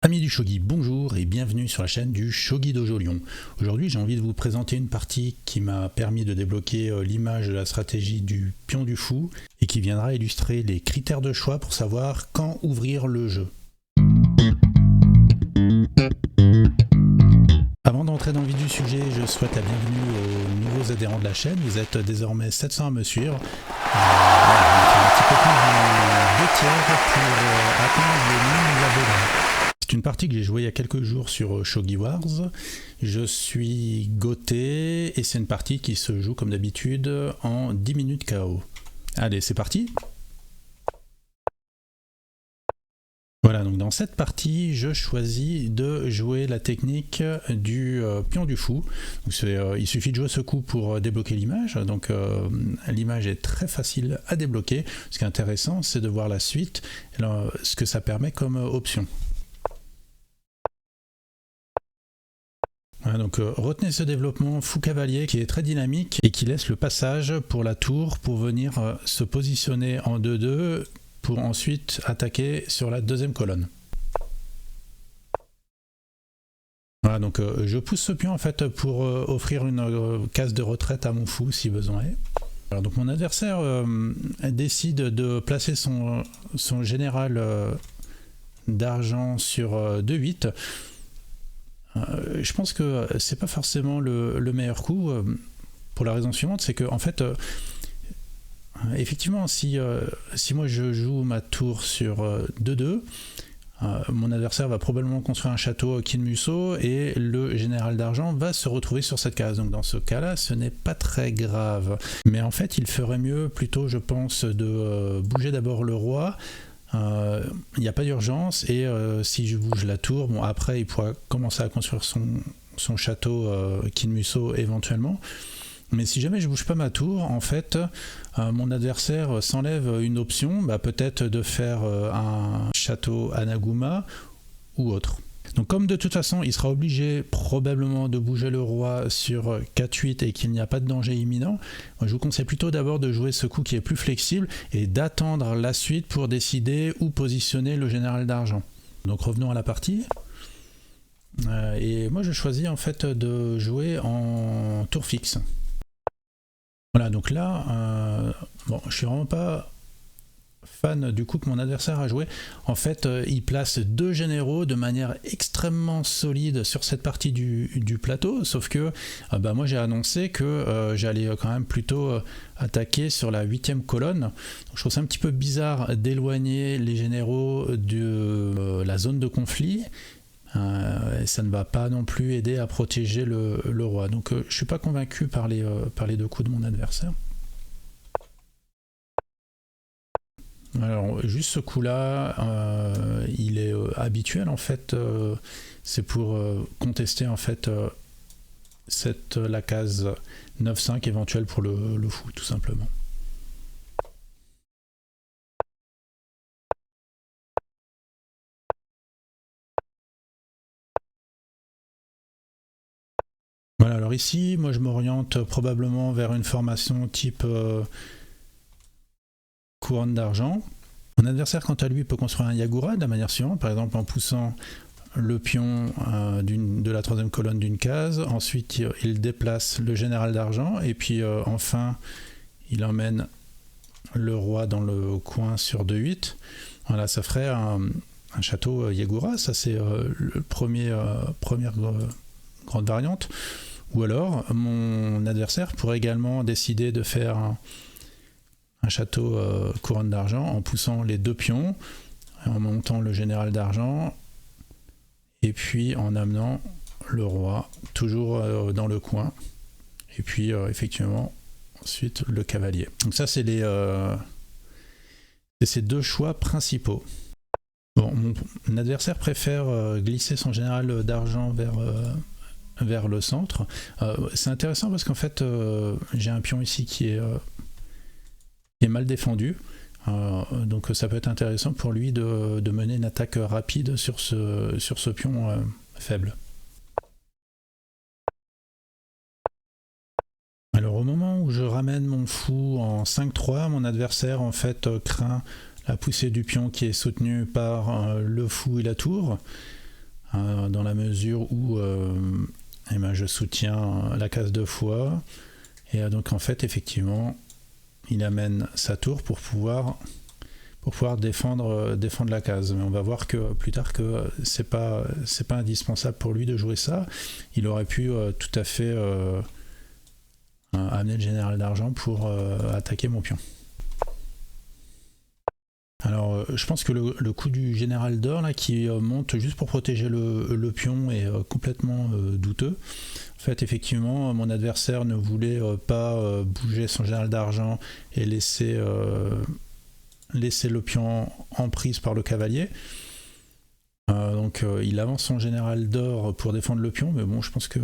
Amis du shogi, bonjour et bienvenue sur la chaîne du Shogi Dojo Lyon. Aujourd'hui j'ai envie de vous présenter une partie qui m'a permis de débloquer l'image de la stratégie du pion du fou et qui viendra illustrer les critères de choix pour savoir quand ouvrir le jeu. Avant d'entrer dans le vif du sujet, je souhaite la bienvenue aux nouveaux adhérents de la chaîne. Vous êtes désormais 700 à me suivre. Un petit peu plus de 2 tiers pour atteindre le 1000 abonnés. C'est une partie que j'ai jouée il y a quelques jours sur Shogi Wars. Je suis Goté et c'est une partie qui se joue comme d'habitude en 10 minutes KO. Allez, c'est parti. Voilà, donc dans cette partie, je choisis de jouer la technique du pion du fou. Donc il suffit de jouer ce coup pour débloquer l'image. Donc l'image est très facile à débloquer. Ce qui est intéressant, c'est de voir la suite, ce que ça permet comme option. Voilà, donc retenez ce développement fou cavalier qui est très dynamique et qui laisse le passage pour la tour pour venir se positionner en 2-2 pour ensuite attaquer sur la deuxième colonne. Voilà, donc je pousse ce pion en fait pour offrir une case de retraite à mon fou si besoin est. Alors, donc mon adversaire décide de placer son général d'argent sur 2-8. Je pense que c'est pas forcément le meilleur coup pour la raison suivante, c'est que en fait effectivement si moi je joue ma tour sur 2-2, mon adversaire va probablement construire un château Kinmuso et le général d'argent va se retrouver sur cette case. Donc dans ce cas-là, ce n'est pas très grave. Mais en fait, il ferait mieux plutôt, je pense, de bouger d'abord le roi. Il n'y a pas d'urgence et si je bouge la tour, bon après il pourra commencer à construire son château Kinmuso éventuellement. Mais si jamais je bouge pas ma tour, en fait, mon adversaire s'enlève une option, peut-être de faire un château Anaguma ou autre. Donc comme de toute façon, il sera obligé probablement de bouger le roi sur 4-8 et qu'il n'y a pas de danger imminent, moi, je vous conseille plutôt d'abord de jouer ce coup qui est plus flexible et d'attendre la suite pour décider où positionner le général d'argent. Donc revenons à la partie. Et moi je choisis en fait de jouer en tour fixe. Voilà, donc là, bon, je suis vraiment pas fan du coup que mon adversaire a joué. En fait, il place 2 généraux de manière extrêmement solide sur cette partie du plateau, sauf que moi j'ai annoncé que j'allais quand même plutôt attaquer sur la 8e colonne. Donc, je trouve ça un petit peu bizarre d'éloigner les généraux de la zone de conflit. Et ça ne va pas non plus aider à protéger le roi. Donc je ne suis pas convaincu par les 2 coups de mon adversaire. Alors juste ce coup là il est habituel en fait, c'est pour contester en fait la case 9-5 éventuelle pour le fou tout simplement. Voilà, alors ici moi je m'oriente probablement vers une formation type couronne d'argent. Mon adversaire, quant à lui, peut construire un Yagura de la manière suivante, par exemple en poussant le pion de la 3e colonne d'une case, ensuite il déplace le général d'argent, et puis enfin il emmène le roi dans le coin sur 2-8. Voilà, ça ferait un château Yagura, ça c'est le première grande variante. Ou alors, mon adversaire pourrait également décider de faire un château couronne d'argent en poussant les 2 pions, en montant le général d'argent et puis en amenant le roi toujours dans le coin et puis effectivement ensuite le cavalier. Donc ça c'est ces 2 choix principaux. Bon, mon adversaire préfère glisser son général d'argent vers le centre. C'est intéressant parce qu'en fait j'ai un pion ici qui est mal défendu, donc ça peut être intéressant pour lui de mener une attaque rapide sur ce pion faible. Alors au moment où je ramène mon fou en 5-3, mon adversaire en fait craint la poussée du pion qui est soutenue par le fou et la tour. dans la mesure où eh ben, je soutiens la case 2 fois, et donc en fait effectivement il amène sa tour pour pouvoir défendre la case. Mais on va voir que plus tard que c'est pas indispensable pour lui de jouer ça. Il aurait pu tout à fait amener le général d'argent pour attaquer mon pion. Alors je pense que le coup du général d'or là qui monte juste pour protéger le pion est complètement douteux. En fait effectivement mon adversaire ne voulait pas bouger son général d'argent et laisser le pion en prise par le cavalier. Donc il avance son général d'or pour défendre le pion, mais bon je pense que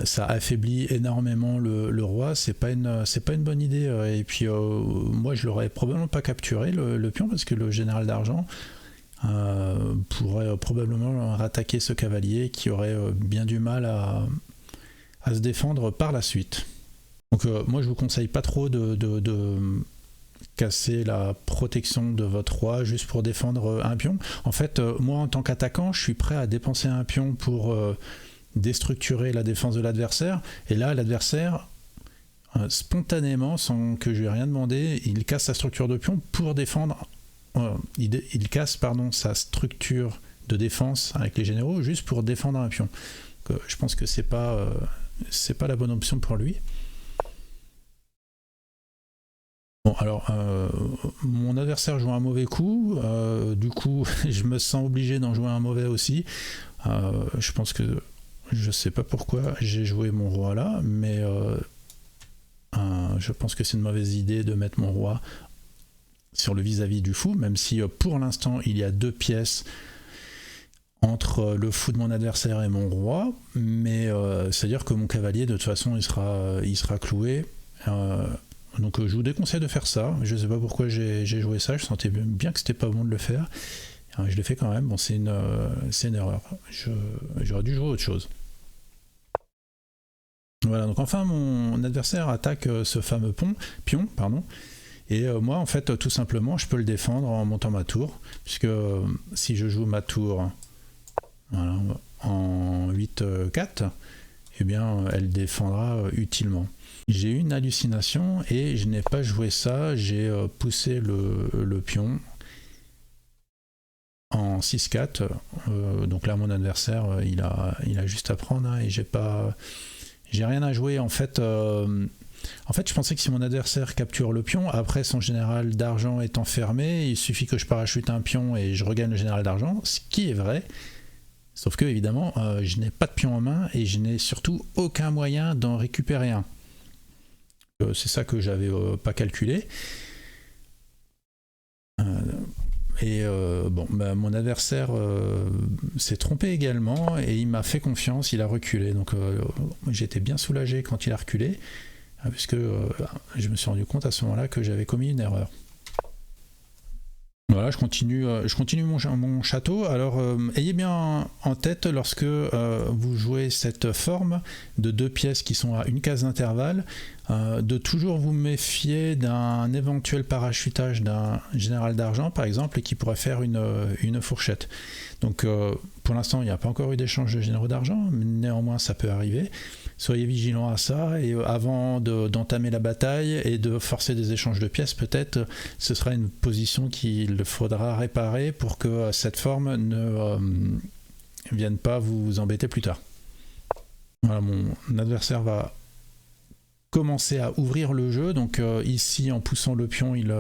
ça affaiblit énormément le roi, c'est pas une bonne idée. Et puis moi je l'aurais probablement pas capturé le pion, parce que le général d'argent pourrait probablement rattaquer ce cavalier qui aurait bien du mal à se défendre par la suite. Donc moi je vous conseille pas trop de casser la protection de votre roi juste pour défendre un pion. En fait moi en tant qu'attaquant je suis prêt à dépenser un pion pour déstructurer la défense de l'adversaire, et là l'adversaire spontanément, sans que je lui ai rien demandé, il casse sa structure de pion pour défendre, il casse sa structure de défense avec les généraux juste pour défendre un pion. Donc, je pense que c'est pas la bonne option pour lui. Bon alors mon adversaire joue un mauvais coup, du coup je me sens obligé d'en jouer un mauvais aussi. Je pense que je sais pas pourquoi j'ai joué mon roi là, mais je pense que c'est une mauvaise idée de mettre mon roi sur le vis-à-vis du fou, même si pour l'instant il y a 2 pièces entre le fou de mon adversaire et mon roi, mais c'est-à-dire que mon cavalier de toute façon il sera cloué. Donc je vous déconseille de faire ça. Je sais pas pourquoi j'ai joué ça, je sentais bien que c'était pas bon de le faire. Je l'ai fait quand même, bon c'est une erreur. J'aurais dû jouer autre chose. Voilà, donc enfin mon adversaire attaque ce fameux pion, et moi en fait tout simplement je peux le défendre en montant ma tour, puisque si je joue ma tour voilà, en 8-4, eh bien elle défendra utilement. J'ai eu une hallucination et je n'ai pas joué ça, j'ai poussé le pion en 6-4, donc là mon adversaire il a juste à prendre, hein, et j'ai rien à jouer en fait. En fait je pensais que si mon adversaire capture le pion, après son général d'argent est enfermé, il suffit que je parachute un pion et je regagne le général d'argent, ce qui est vrai, sauf que évidemment je n'ai pas de pion en main et je n'ai surtout aucun moyen d'en récupérer un. C'est ça que j'avais pas calculé. Mon adversaire s'est trompé également et il m'a fait confiance, il a reculé. Donc j'étais bien soulagé quand il a reculé, puisque je me suis rendu compte à ce moment-là que j'avais commis une erreur. Voilà, je continue mon château. Alors ayez bien en tête lorsque vous jouez cette forme de 2 pièces qui sont à une case d'intervalle, de toujours vous méfier d'un éventuel parachutage d'un général d'argent par exemple, et qui pourrait faire une fourchette. Donc pour l'instant il n'y a pas encore eu d'échange de généraux d'argent, mais néanmoins ça peut arriver. Soyez vigilants à ça, et avant d'entamer la bataille et de forcer des échanges de pièces, peut-être ce sera une position qu'il faudra réparer pour que cette forme ne vienne pas vous embêter plus tard. Voilà, mon adversaire va commencer à ouvrir le jeu, donc ici en poussant le pion il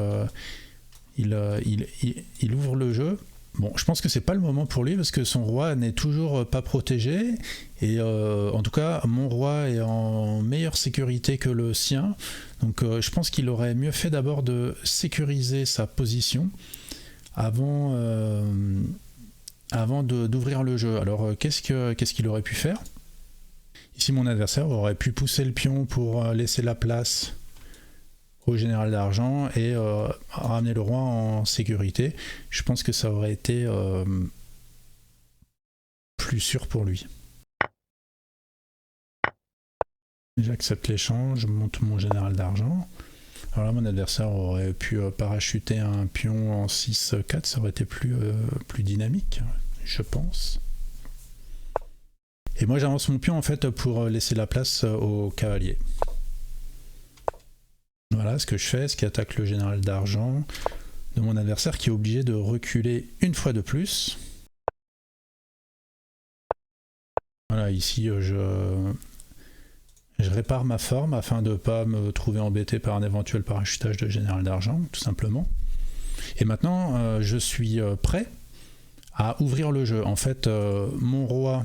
ouvre le jeu. Bon, je pense que c'est pas le moment pour lui parce que son roi n'est toujours pas protégé, et en tout cas mon roi est en meilleure sécurité que le sien, donc je pense qu'il aurait mieux fait d'abord de sécuriser sa position avant d'ouvrir le jeu. Alors qu'est-ce qu'il aurait pu faire? Ici mon adversaire aurait pu pousser le pion pour laisser la place au général d'argent et ramener le roi en sécurité. Je pense que ça aurait été plus sûr pour lui. J'accepte l'échange, je monte mon général d'argent. Alors là mon adversaire aurait pu parachuter un pion en 6-4, ça aurait été plus dynamique, je pense. Et moi j'avance mon pion en fait pour laisser la place au cavalier. Voilà ce que je fais, ce qui attaque le général d'argent de mon adversaire qui est obligé de reculer une fois de plus. Voilà, ici je répare ma forme afin de ne pas me trouver embêté par un éventuel parachutage de général d'argent, tout simplement. Et maintenant, je suis prêt à ouvrir le jeu. En fait, mon roi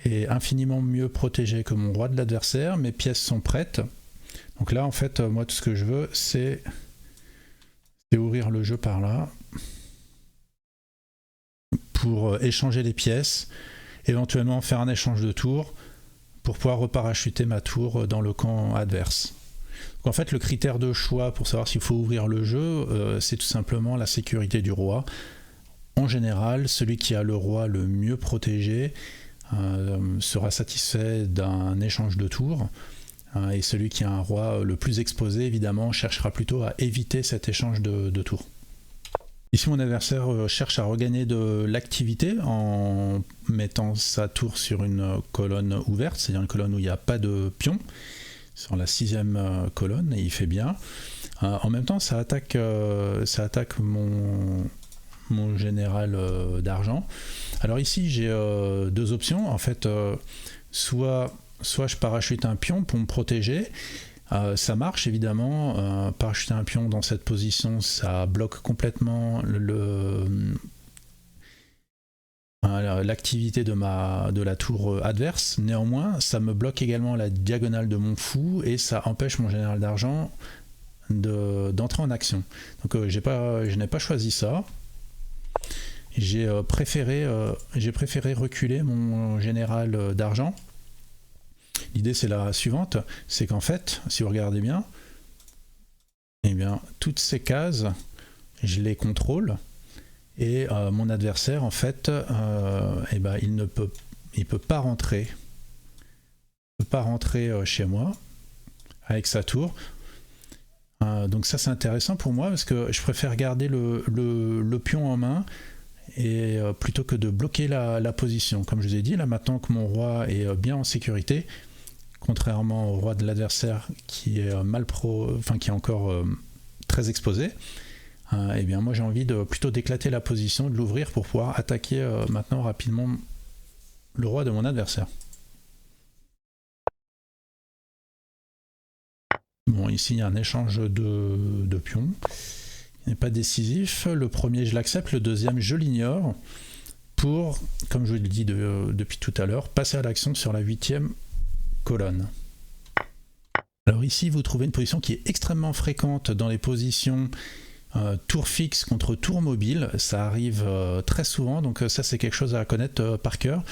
est infiniment mieux protégé que mon roi de l'adversaire, mes pièces sont prêtes. Donc là, en fait, moi, tout ce que je veux, c'est ouvrir le jeu par là pour échanger les pièces, éventuellement faire un échange de tours pour pouvoir reparachuter ma tour dans le camp adverse. Donc en fait, le critère de choix pour savoir s'il faut ouvrir le jeu, c'est tout simplement la sécurité du roi. En général, celui qui a le roi le mieux protégé sera satisfait d'un échange de tours, et celui qui a un roi le plus exposé, évidemment, cherchera plutôt à éviter cet échange de tours. Ici, mon adversaire cherche à regagner de l'activité en mettant sa tour sur une colonne ouverte, c'est-à-dire une colonne où il n'y a pas de pion, sur la 6e colonne, et il fait bien. En même temps, ça attaque mon général d'argent. Alors ici, j'ai deux options. En fait, soit je parachute un pion pour me protéger. Ça marche évidemment, parachuter un pion dans cette position, ça bloque complètement l'activité de la tour adverse. Néanmoins, ça me bloque également la diagonale de mon fou et ça empêche mon général d'argent d'entrer en action. Donc je n'ai pas choisi ça. J'ai préféré reculer mon général d'argent. L'idée c'est la suivante, c'est qu'en fait, si vous regardez bien, eh bien, toutes ces cases, je les contrôle, et mon adversaire, en fait, eh ben, il peut pas rentrer, chez moi avec sa tour. Donc ça c'est intéressant pour moi parce que je préfère garder le pion en main et plutôt que de bloquer la position. Comme je vous ai dit, là maintenant que mon roi est bien en sécurité, contrairement au roi de l'adversaire qui est qui est encore très exposé, eh bien moi j'ai envie plutôt d'éclater la position, de l'ouvrir pour pouvoir attaquer maintenant rapidement le roi de mon adversaire. Bon, ici il y a un échange de pions, il n'est pas décisif. Le premier je l'accepte, le deuxième je l'ignore pour, comme je vous l'ai dit depuis tout à l'heure, passer à l'action sur la 8e colonne. Alors ici vous trouvez une position qui est extrêmement fréquente dans les positions tour fixe contre tour mobile, ça arrive très souvent, donc ça c'est quelque chose à connaître par cœur.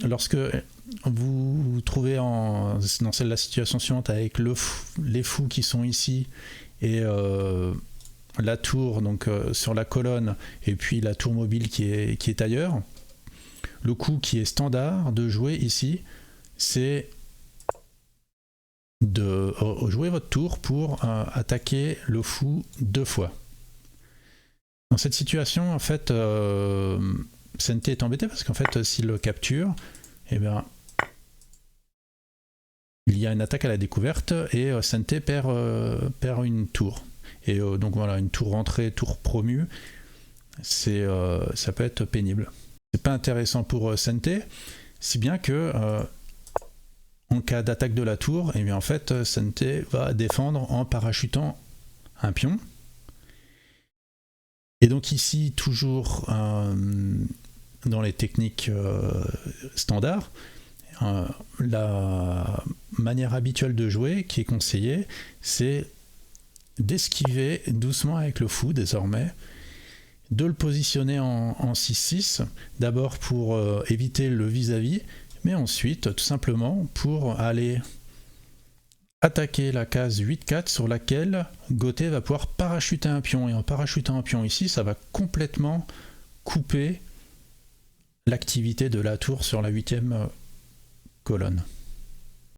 Lorsque vous vous trouvez dans la situation suivante avec les fous qui sont ici et la tour donc sur la colonne et puis la tour mobile qui est ailleurs, le coup qui est standard de jouer ici, c'est de jouer votre tour pour attaquer le fou 2 fois. Dans cette situation, en fait, Sente est embêté parce qu'en fait, s'il le capture, eh bien, il y a une attaque à la découverte et Sente perd une tour. Et donc voilà, une tour rentrée, tour promue, ça peut être pénible. C'est pas intéressant pour Sente, si bien que en cas d'attaque de la tour, eh bien en fait, Sente va défendre en parachutant un pion. Et donc ici, toujours dans les techniques standards, la manière habituelle de jouer qui est conseillée, c'est d'esquiver doucement avec le fou désormais, de le positionner en 6-6, d'abord pour éviter le vis-à-vis, mais ensuite tout simplement pour aller attaquer la case 8-4 sur laquelle Gauthier va pouvoir parachuter un pion, et en parachutant un pion ici, ça va complètement couper l'activité de la tour sur la 8e colonne.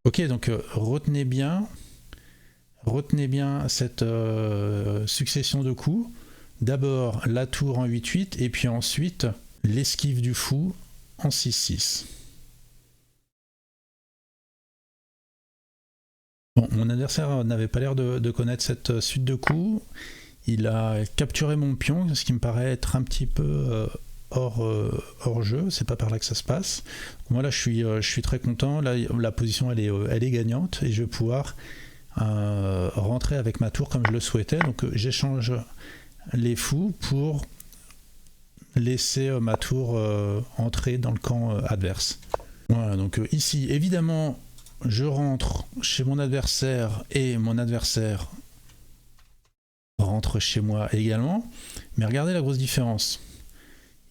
Ok, donc retenez bien cette succession de coups. D'abord la tour en 8-8 et puis ensuite l'esquive du fou en 6-6. Bon, mon adversaire n'avait pas l'air de connaître cette suite de coups. Il a capturé mon pion, ce qui me paraît être un petit peu hors jeu. C'est pas par là que ça se passe. Moi là, je suis très content. Là, la position elle est gagnante et je vais pouvoir rentrer avec ma tour comme je le souhaitais. Donc j'échange les fous pour laisser ma tour entrer dans le camp adverse. Voilà, donc ici, évidemment, je rentre chez mon adversaire et mon adversaire rentre chez moi également. Mais regardez la grosse différence.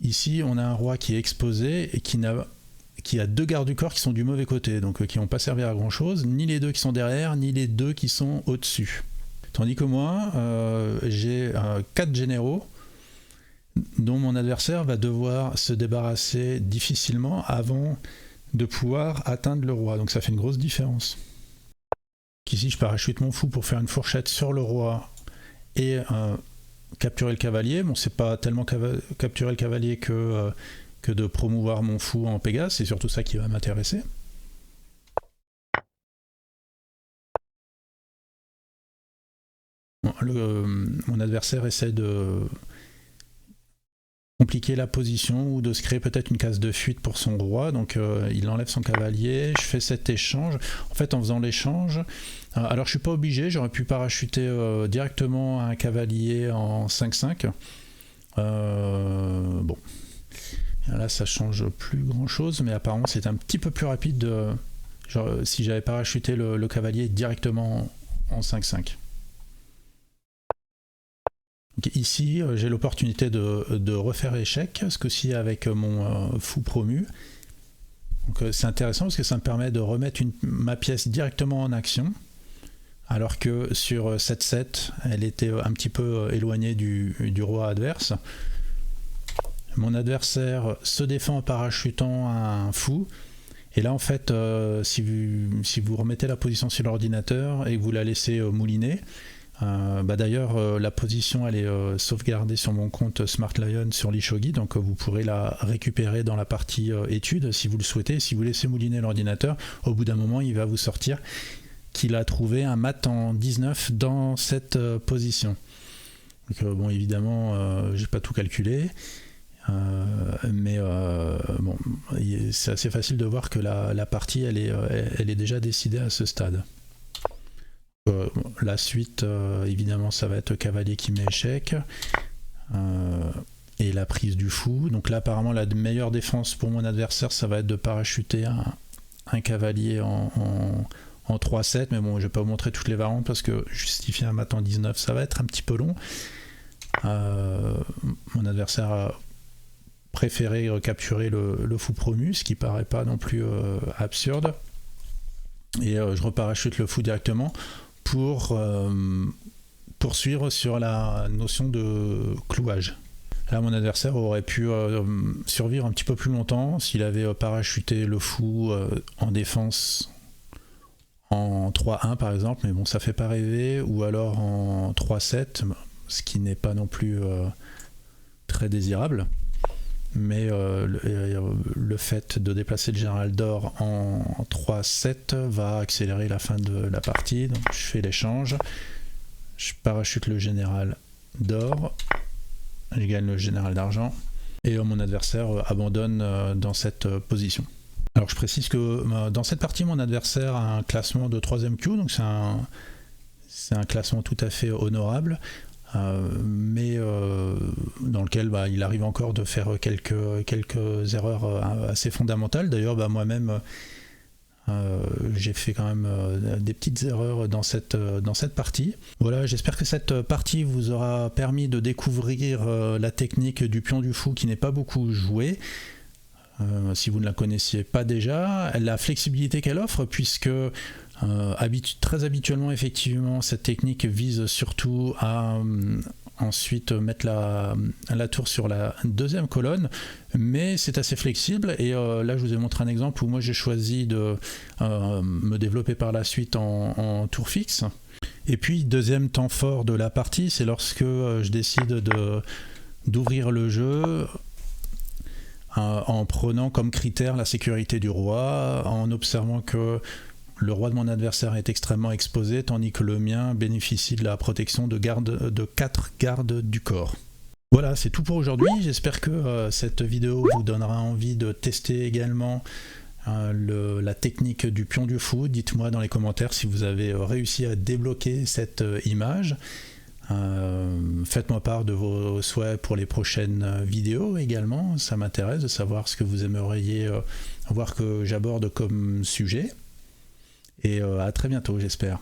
Ici, on a un roi qui est exposé et qui a deux gardes du corps qui sont du mauvais côté, donc qui n'ont pas servi à grand chose, ni les deux qui sont derrière, ni les deux qui sont au-dessus. Tandis que moi, j'ai 4 généraux dont mon adversaire va devoir se débarrasser difficilement avant de pouvoir atteindre le roi. Donc ça fait une grosse différence. Ici, je parachute mon fou pour faire une fourchette sur le roi et capturer le cavalier. Bon, c'est pas tellement capturer le cavalier que de promouvoir mon fou en Pégase, c'est surtout ça qui va m'intéresser. Bon, mon adversaire essaie de compliquer la position ou de se créer peut-être une case de fuite pour son roi, donc il enlève son cavalier, je fais cet échange. En fait, en faisant l'échange, alors je suis pas obligé, j'aurais pu parachuter directement un cavalier en 5-5. Bon, là ça change plus grand chose, mais apparemment c'est un petit peu plus rapide genre, si j'avais parachuté le cavalier directement en 5-5. Donc ici, j'ai l'opportunité de refaire échec, ce coup-ci avec mon fou promu. C'est intéressant parce que ça me permet de remettre ma pièce directement en action, alors que sur 7-7, elle était un petit peu éloignée du roi adverse. Mon adversaire se défend en parachutant un fou. Et là, en fait, si vous remettez la position sur l'ordinateur et que vous la laissez mouliner, d'ailleurs la position elle est sauvegardée sur mon compte Smart Lion sur l'Ishogi, donc vous pourrez la récupérer dans la partie études si vous le souhaitez. Si vous laissez mouliner l'ordinateur, au bout d'un moment il va vous sortir qu'il a trouvé un mat en 19 dans cette position. Donc bon, évidemment j'ai pas tout calculé, mais bon, c'est assez facile de voir que la partie elle est déjà décidée à ce stade. La suite, évidemment, ça va être cavalier qui met échec et la prise du fou. Donc là, apparemment, la meilleure défense pour mon adversaire, ça va être de parachuter un cavalier en 3-7. Mais bon, je vais pas vous montrer toutes les variantes parce que justifier un mat en 19, ça va être un petit peu long. Mon adversaire a préféré capturer le fou promu, ce qui paraît pas non plus absurde. Et je reparachute le fou directement pour poursuivre sur la notion de clouage. Là, mon adversaire aurait pu survivre un petit peu plus longtemps s'il avait parachuté le fou en défense en 3-1 par exemple, mais bon, ça fait pas rêver, ou alors en 3-7, ce qui n'est pas non plus très désirable. Mais le fait de déplacer le général d'or en 3-7 va accélérer la fin de la partie. Donc je fais l'échange, je parachute le général d'or, je gagne le général d'argent, et mon adversaire abandonne dans cette position. Alors je précise que dans cette partie, mon adversaire a un classement de 3ème queue, donc c'est un classement tout à fait honorable. Mais dans lequel il arrive encore de faire quelques erreurs assez fondamentales. D'ailleurs, moi-même, j'ai fait quand même des petites erreurs dans cette partie. Voilà, j'espère que cette partie vous aura permis de découvrir la technique du pion du fou qui n'est pas beaucoup jouée. Si vous ne la connaissiez pas déjà, la flexibilité qu'elle offre, puisque très habituellement, effectivement, cette technique vise surtout à ensuite mettre la tour sur la 2e colonne, mais c'est assez flexible. Et là, je vous ai montré un exemple où moi j'ai choisi de me développer par la suite en tour fixe. Et puis, deuxième temps fort de la partie, c'est lorsque je décide d'ouvrir le jeu en prenant comme critère la sécurité du roi, en observant que le roi de mon adversaire est extrêmement exposé, tandis que le mien bénéficie de la protection de 4 gardes du corps. Voilà, c'est tout pour aujourd'hui. J'espère que cette vidéo vous donnera envie de tester également la technique du pion du fou. Dites-moi dans les commentaires si vous avez réussi à débloquer cette image. Faites-moi part de vos souhaits pour les prochaines vidéos également. Ça m'intéresse de savoir ce que vous aimeriez voir que j'aborde comme sujet. Et à très bientôt, j'espère.